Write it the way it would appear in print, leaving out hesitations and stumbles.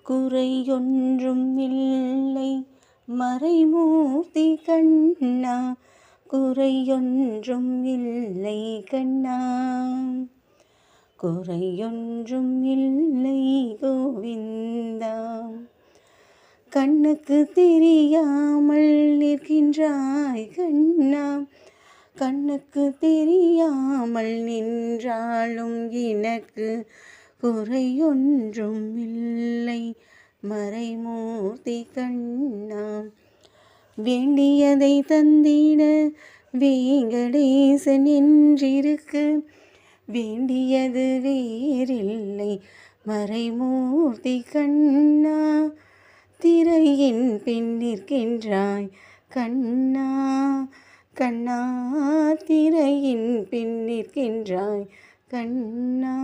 குறையொன்றும் இல்லை மறைமூர்த்தி கண்ணா, குறையொன்றும் இல்லை கண்ணா, குறையொன்றும் இல்லை கோவிந்தா. கண்ணுக்கு தெரியாமல் நிற்கின்றாய் கண்ணா, கண்ணுக்கு தெரியாமல் நின்றாலும் எனக்கு குறையொன்றும் இல்லை மறைமூர்த்தி கண்ணா. வேண்டியதை தந்திட வேங்கடேசன் என்றிருக்க, வேண்டியது வேறில்லை மறைமூர்த்தி கண்ணா. திரையின் பின் நிற்கின்றாய் கண்ணா, கண்ணா, திரையின் பின் நிற்கின்றாய் கண்ணா.